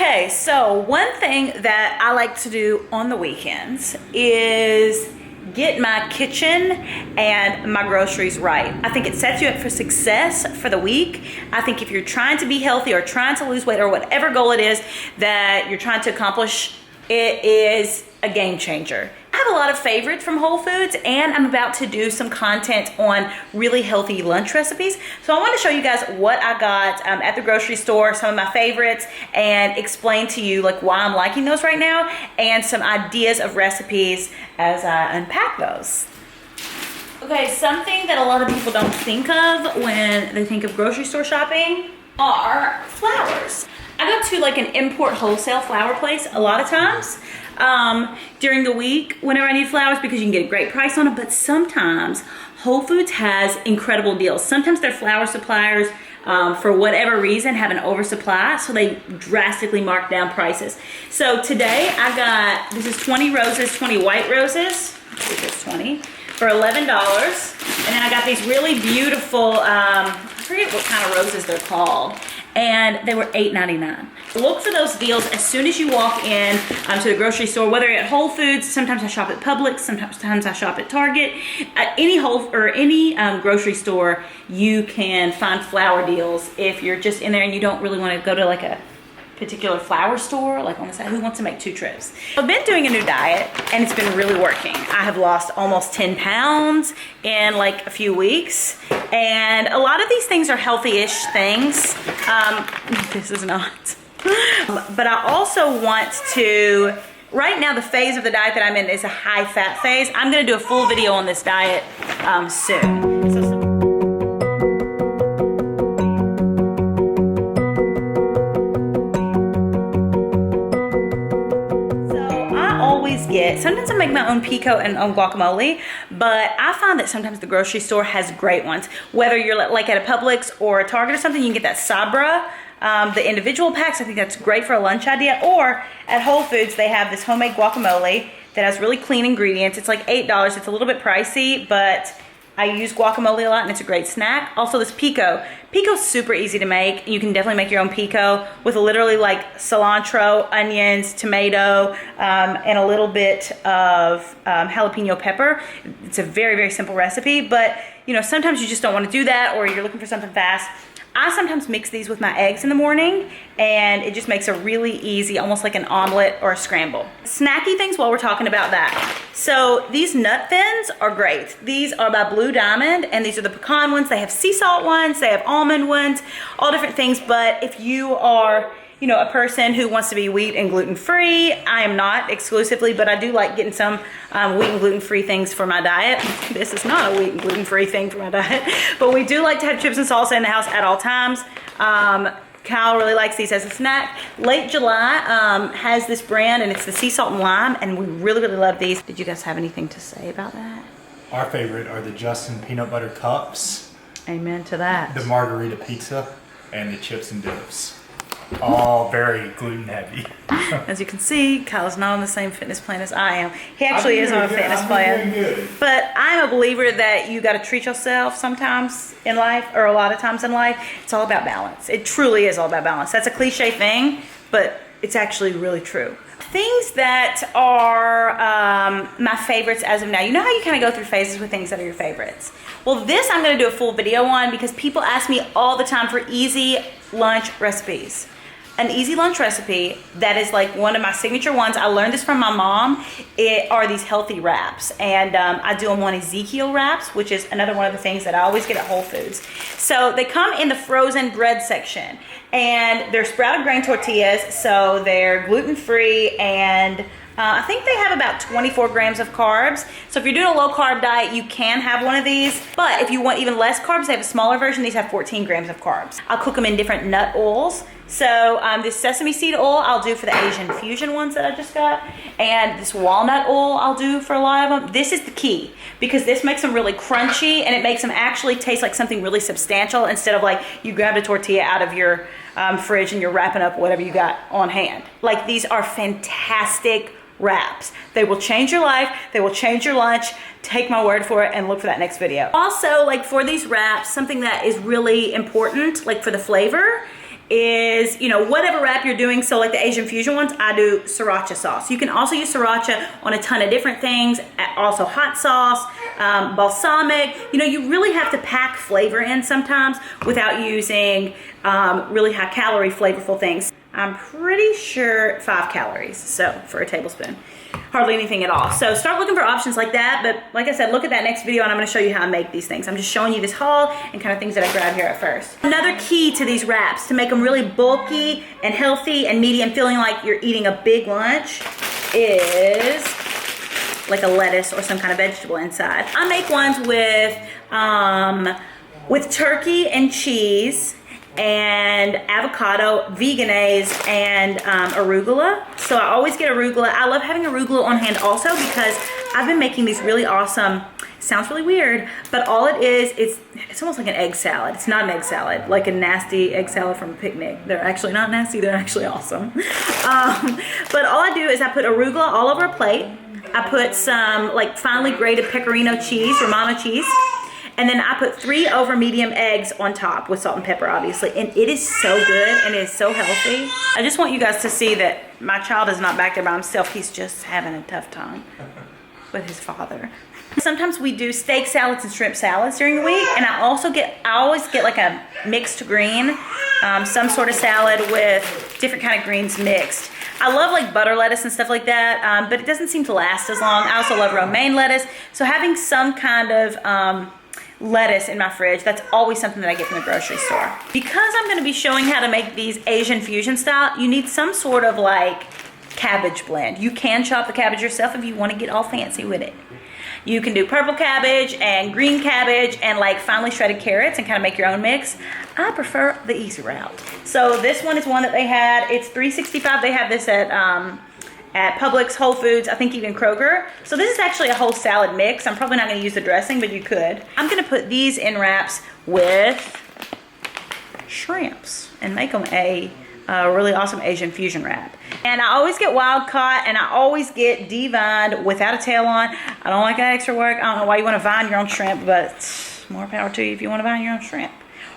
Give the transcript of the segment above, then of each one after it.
Okay, so one thing that I like to do on the weekends is get my kitchen and my groceries right. I think it sets you up for success for the week. I think if you're trying to be healthy or trying to lose weight or whatever goal it is that you're trying to accomplish, it is a game changer. I have a lot of favorites from Whole Foods, and I'm about to do some content on really healthy lunch recipes. So I want to show you guys what I got at the grocery store, some of my favorites, and explain to you like why I'm liking those right now, and some ideas of recipes as I unpack those. Okay, something that a lot of people don't think of when they think of grocery store shopping are flours. I go to like an import wholesale flour place a lot of times during the week whenever I need flours, because you can get a great price on them, but sometimes Whole Foods has incredible deals. Sometimes their flour suppliers, for whatever reason, have an oversupply, so they drastically mark down prices. So today I got, this is 20 roses, 20 white roses, I think it's 20, for $11. And then I got these really beautiful, I forget what kind of roses they're called, and they were $8.99. Look for those deals as soon as you walk in to the grocery store, whether at Whole Foods, sometimes I shop at Publix, sometimes I shop at Target. At any grocery store, you can find flour deals if you're just in there and you don't really want to go to like a particular flour store, like on the side. Who wants to make 2 trips? I've been doing a new diet and it's been really working. I have lost almost 10 pounds in like a few weeks, and a lot of these things are healthy-ish things. This is not. But I also want to, right now the phase of the diet that I'm in is a high fat phase. I'm gonna do a full video on this diet soon. Sometimes I make my own pico and own guacamole, but I find that sometimes the grocery store has great ones. Whether you're like at a Publix or a Target or something, you can get that Sabra, the individual packs. I think that's great for a lunch idea. Or at Whole Foods, they have this homemade guacamole that has really clean ingredients. It's like $8. It's a little bit pricey, but I use guacamole a lot and it's a great snack. Also this pico. Pico's super easy to make. You can definitely make your own pico with literally like cilantro, onions, tomato, and a little bit of jalapeno pepper. It's a very, very simple recipe, but you know, sometimes you just don't want to do that, or you're looking for something fast. I sometimes mix these with my eggs in the morning, and it just makes a really easy, almost like an omelet or a scramble. Snacky things while we're talking about that. So these nut thins are great. These are by Blue Diamond, and these are the pecan ones. They have sea salt ones, they have almond ones, all different things. But if you are, you know, a person who wants to be wheat and gluten-free, I am not exclusively, but I do like getting some wheat and gluten-free things for my diet. This is not a wheat and gluten-free thing for my diet, but we do like to have chips and salsa in the house at all times. Kyle really likes these as a snack. Late July has this brand, and it's the sea salt and lime, and we really, really love these. Did you guys have anything to say about that? Our favorite are the Justin peanut butter cups. Amen to that. The margarita pizza and the chips and dips. All very gluten heavy. As you can see, Kyle's not on the same fitness plan as I am. He actually is on a fitness plan. But I'm a believer that you got to treat yourself sometimes in life, or a lot of times in life. It's all about balance. It truly is all about balance. That's a cliche thing, but it's actually really true. Things that are my favorites as of now. You know how you kind of go through phases with things that are your favorites? Well, this I'm going to do a full video on, because people ask me all the time for easy lunch recipes. An easy lunch recipe that is like one of my signature ones. I learned this from my mom. It are these healthy wraps, and I do them on Ezekiel wraps, which is another one of the things that I always get at Whole Foods. So they come in the frozen bread section, and they're sprouted grain tortillas, so they're gluten-free, and I think they have about 24 grams of carbs. So if you're doing a low carb diet, you can have one of these. But if you want even less carbs, they have a smaller version. These have 14 grams of carbs. I'll cook them in different nut oils. So this sesame seed oil I'll do for the Asian fusion ones that I just got. And this walnut oil I'll do for a lot of them. This is the key, because this makes them really crunchy, and it makes them actually taste like something really substantial, instead of like you grabbed a tortilla out of your fridge and you're wrapping up whatever you got on hand. Like, these are fantastic wraps. They will change your life. They will change your lunch. Take my word for it, and look for that next video. Also, like for these wraps, something that is really important, like for the flavor, is, you know, whatever wrap you're doing. So like the Asian fusion ones, I do sriracha sauce. You can also use sriracha on a ton of different things. Also hot sauce, balsamic. You know, you really have to pack flavor in sometimes without using really high calorie flavorful things. I'm pretty sure 5 calories, so for a tablespoon. Hardly anything at all. So start looking for options like that. But like I said, look at that next video and I'm going to show you how I make these things. I'm just showing you this haul and kind of things that I grab here at first. Another key to these wraps to make them really bulky and healthy and meaty and feeling like you're eating a big lunch is like a lettuce or some kind of vegetable inside. I make ones with turkey and cheese and avocado, veganaise, and arugula. So I always get arugula. I love having arugula on hand also because I've been making these really awesome, sounds really weird, but all it is, it's almost like an egg salad. It's not an egg salad, like a nasty egg salad from a picnic. They're actually not nasty, they're actually awesome. But all I do is I put arugula all over a plate. I put some like finely grated pecorino cheese, Romano cheese, and then I put 3 over medium eggs on top with salt and pepper, obviously. And it is so good and it is so healthy. I just want you guys to see that my child is not back there by himself. He's just having a tough time with his father. Sometimes we do steak salads and shrimp salads during the week. And I always get like a mixed green, some sort of salad with different kind of greens mixed. I love like butter lettuce and stuff like that, but it doesn't seem to last as long. I also love romaine lettuce. So having some kind of lettuce in my fridge, that's always something that I get from the grocery store. Because I'm going to be showing how to make these Asian fusion style, you need some sort of like cabbage blend. You can chop the cabbage yourself if you want to get all fancy with it. You can do purple cabbage and green cabbage and like finely shredded carrots and kind of make your own mix. I prefer the easy route. So this one is one that they had. It's $3.65. They have this at Publix, Whole Foods, I think even Kroger. So this is actually a whole salad mix. I'm probably not going to use the dressing, but you could. I'm going to put these in wraps with shrimps and make them a really awesome Asian fusion wrap. And I always get wild caught and I always get devined without a tail on. I don't like that extra work. I don't know why you want to vine your own shrimp, but more power to you if you want to vine your own shrimp.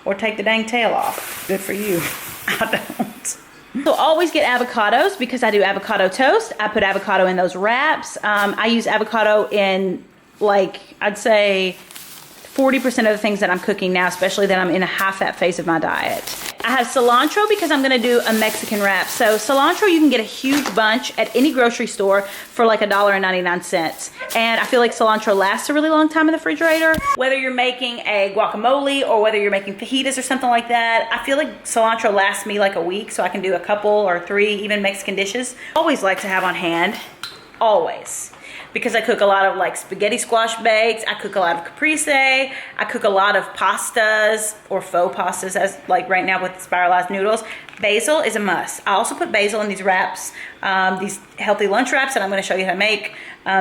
Or take the dang tail off. Good for you. I don't. So always get avocados because I do avocado toast. I put avocado in those wraps. I use avocado in like, I'd say 40% of the things that I'm cooking now, especially that I'm in a high-fat phase of my diet. I have cilantro because I'm gonna do a Mexican wrap. So cilantro, you can get a huge bunch at any grocery store for like $1.99. And I feel like cilantro lasts a really long time in the refrigerator. Whether you're making a guacamole or whether you're making fajitas or something like that, I feel like cilantro lasts me like a week, so I can do a couple or 3 even Mexican dishes. Always like to have on hand, always. Because I cook a lot of like spaghetti squash bakes, I cook a lot of caprese, I cook a lot of pastas or faux pastas, as like right now with spiralized noodles. Basil is a must. I also put basil in these wraps, these healthy lunch wraps that I'm going to show you how to make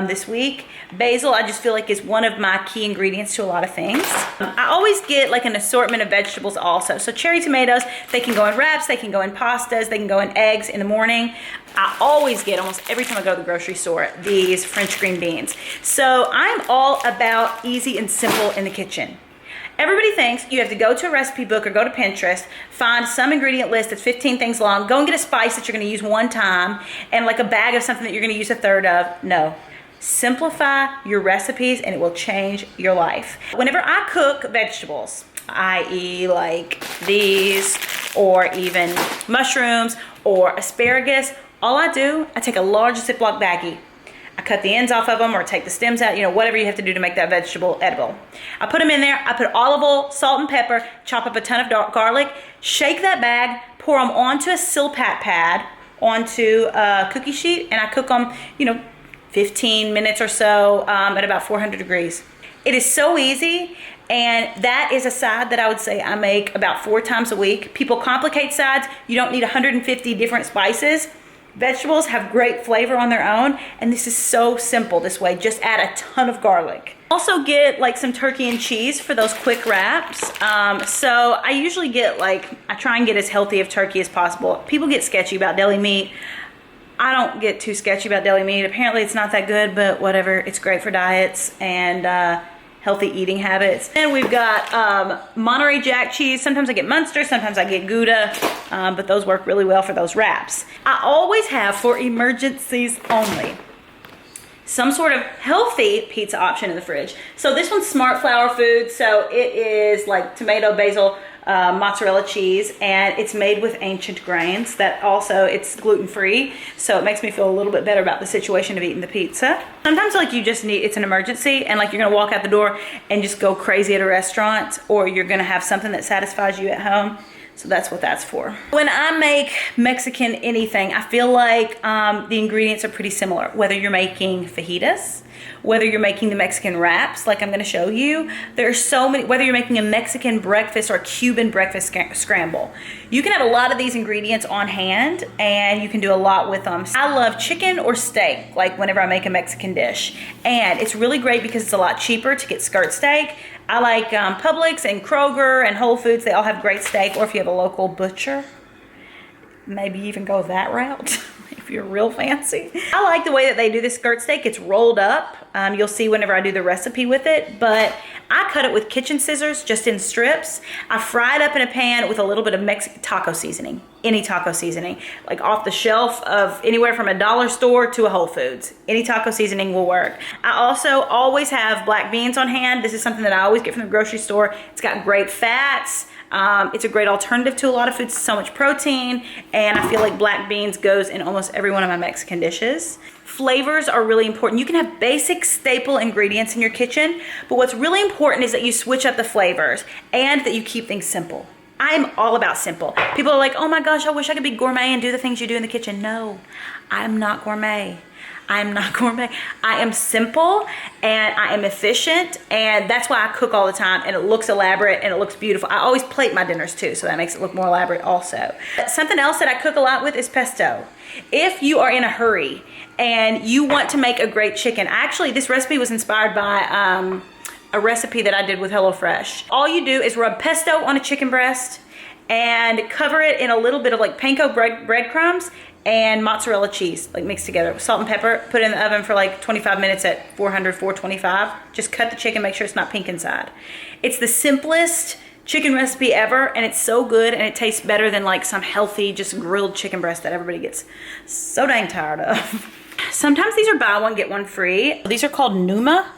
this week. Basil, I just feel like is one of my key ingredients to a lot of things. I always get like an assortment of vegetables also. So cherry tomatoes, they can go in wraps, they can go in pastas, they can go in eggs in the morning. I always get, almost every time I go to the grocery store, these French green beans. So I'm all about easy and simple in the kitchen. Everybody thinks you have to go to a recipe book or go to Pinterest, find some ingredient list that's 15 things long, go and get a spice that you're going to use one time, and like a bag of something that you're going to use a third of. No. Simplify your recipes and it will change your life. Whenever I cook vegetables, i.e. like these, or even mushrooms or asparagus, all I do, I take a large Ziploc baggie. I cut the ends off of them or take the stems out, you know, whatever you have to do to make that vegetable edible. I put them in there, I put olive oil, salt and pepper, chop up a ton of garlic, shake that bag, pour them onto a silpat pad, onto a cookie sheet, and I cook them, you know, 15 minutes or so at about 400 degrees. It is so easy, and that is a side that I would say I make about 4 times a week. People complicate sides. You don't need 150 different spices. Vegetables have great flavor on their own, and this is so simple this way. Just add a ton of garlic. Also get like some turkey and cheese for those quick wraps. So I usually get like, I try and get as healthy of turkey as possible. People get sketchy about deli meat. I don't get too sketchy about deli meat. Apparently it's not that good, but whatever. It's great for diets, and healthy eating habits. And we've got Monterey Jack cheese. Sometimes I get Munster, sometimes I get Gouda, but those work really well for those wraps. I always have, for emergencies only, some sort of healthy pizza option in the fridge. So this one's Smart Flour Food. So it is like tomato, basil, mozzarella cheese, and it's made with ancient grains. That also, it's gluten-free, so it makes me feel a little bit better about the situation of eating the pizza. Sometimes like you just need, it's an emergency, and like you're gonna walk out the door and just go crazy at a restaurant, or you're gonna have something that satisfies you at home. So that's what that's for. When I make Mexican anything, I feel like the ingredients are pretty similar. Whether you're making fajitas, whether you're making the Mexican wraps, like I'm gonna show you, there's so many, whether you're making a Mexican breakfast or a Cuban breakfast scramble, you can have a lot of these ingredients on hand and you can do a lot with them. I love chicken or steak, like whenever I make a Mexican dish. And it's really great because it's a lot cheaper to get skirt steak. I like Publix and Kroger and Whole Foods. They all have great steak, or if you have a local butcher, maybe even go that route if you're real fancy. I like the way that they do this skirt steak. It's rolled up. You'll see whenever I do the recipe with it, but I cut it with kitchen scissors, just in strips. I fry it up in a pan with a little bit of Mexican taco seasoning, any taco seasoning, like off the shelf of anywhere from a dollar store to a Whole Foods. Any taco seasoning will work. I also always have black beans on hand. This is something that I always get from the grocery store. It's got great fats. It's a great alternative to a lot of foods, so much protein, and I feel like black beans goes in almost every one of my Mexican dishes. Flavors are really important. You can have basic staple ingredients in your kitchen, but what's really important is that you switch up the flavors and that you keep things simple. I'm all about simple. People are like, oh my gosh, I wish I could be gourmet and do the things you do in the kitchen. No, I'm not gourmet. I'm not gourmet. I am simple and I am efficient, and that's why I cook all the time, and it looks elaborate and it looks beautiful. I always plate my dinners too, so that makes it look more elaborate also. Something else that I cook a lot with is pesto. If you are in a hurry and you want to make a great chicken, actually this recipe was inspired by a recipe that I did with HelloFresh. All you do is rub pesto on a chicken breast and cover it in a little bit of like panko breadcrumbs and mozzarella cheese, like mixed together with salt and pepper. Put it in the oven for like 25 minutes at 400, 425. Just cut the chicken, make sure it's not pink inside. It's the simplest chicken recipe ever, and it's so good, and it tastes better than like some healthy, just grilled chicken breast that everybody gets so dang tired of. Sometimes these are buy one, get one free. These are called Numa,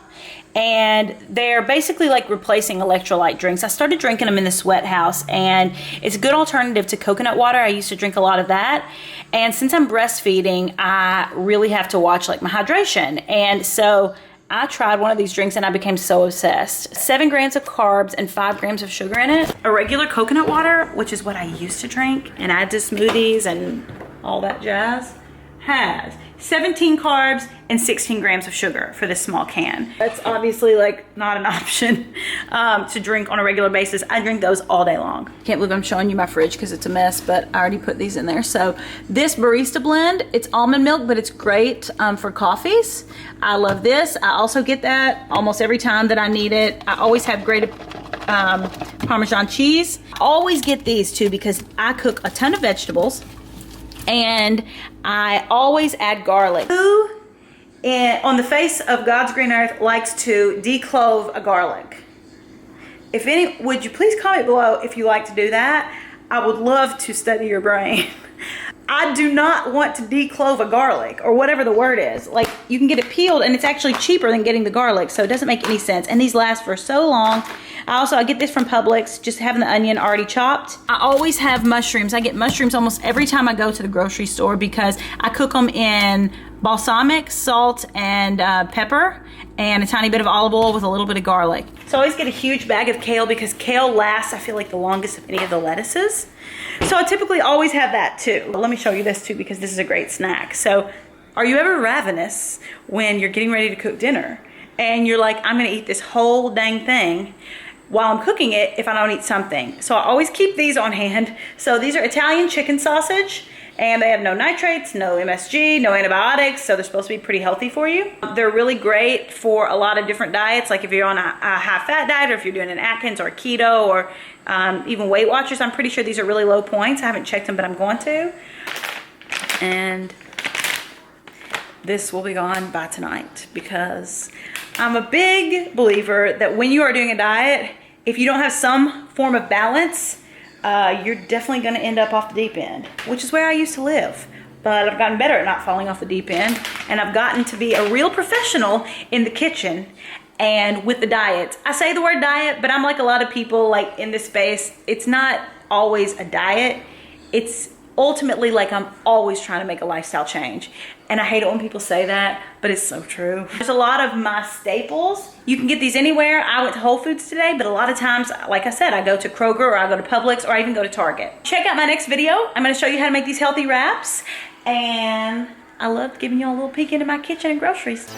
and they're basically like replacing electrolyte drinks. I started drinking them in the sweat house, and it's a good alternative to coconut water. I used to drink a lot of that, and since I'm breastfeeding, I really have to watch like my hydration, and so I tried one of these drinks and I became so obsessed. 7 grams of carbs and 5 grams of sugar in it. A regular coconut water, which is what I used to drink and add to smoothies and all that jazz, has 17 carbs and 16 grams of sugar for this small can. That's obviously like not an option to drink on a regular basis. I drink those all day long. Can't believe I'm showing you my fridge because it's a mess, but I already put these in there. So this barista blend, it's almond milk, but it's great for coffees. I love this. I also get that almost every time that I need it. I always have grated Parmesan cheese. I always get these too because I cook a ton of vegetables, and I always add garlic. Who on the face of God's green earth likes to declove a garlic? If any, would you please comment below if you like to do that? I would love to study your brain. I do not want to declove a garlic, or whatever the word is. Like, you can get it peeled and it's actually cheaper than getting the garlic, so it doesn't make any sense. And these last for so long. I get this from Publix, just having the onion already chopped. I always have mushrooms. I get mushrooms almost every time I go to the grocery store because I cook them in balsamic, salt, and pepper, and a tiny bit of olive oil with a little bit of garlic. So I always get a huge bag of kale because kale lasts, I feel like, the longest of any of the lettuces. So I typically always have that too. Let me show you this too because this is a great snack. So are you ever ravenous when you're getting ready to cook dinner and you're like, I'm gonna eat this whole dang thing while I'm cooking it if I don't eat something? So I always keep these on hand. So these are Italian chicken sausage, and they have no nitrates, no MSG, no antibiotics, so they're supposed to be pretty healthy for you. They're really great for a lot of different diets, like if you're on a high-fat diet, or if you're doing an Atkins or keto, or even Weight Watchers. I'm pretty sure these are really low points. I haven't checked them, but I'm going to. And this will be gone by tonight because I'm a big believer that when you are doing a diet, if you don't have some form of balance, you're definitely going to end up off the deep end, which is where I used to live. But I've gotten better at not falling off the deep end, and I've gotten to be a real professional in the kitchen and with the diet. I say the word diet, but I'm like a lot of people like in this space. It's not always a diet. It's ultimately like I'm always trying to make a lifestyle change. And I hate it when people say that, but it's so true. There's a lot of my staples. You can get these anywhere. I went to Whole Foods today, but a lot of times, like I said, I go to Kroger or I go to Publix or I even go to Target. Check out my next video. I'm gonna show you how to make these healthy wraps. And I love giving you all a little peek into my kitchen and groceries.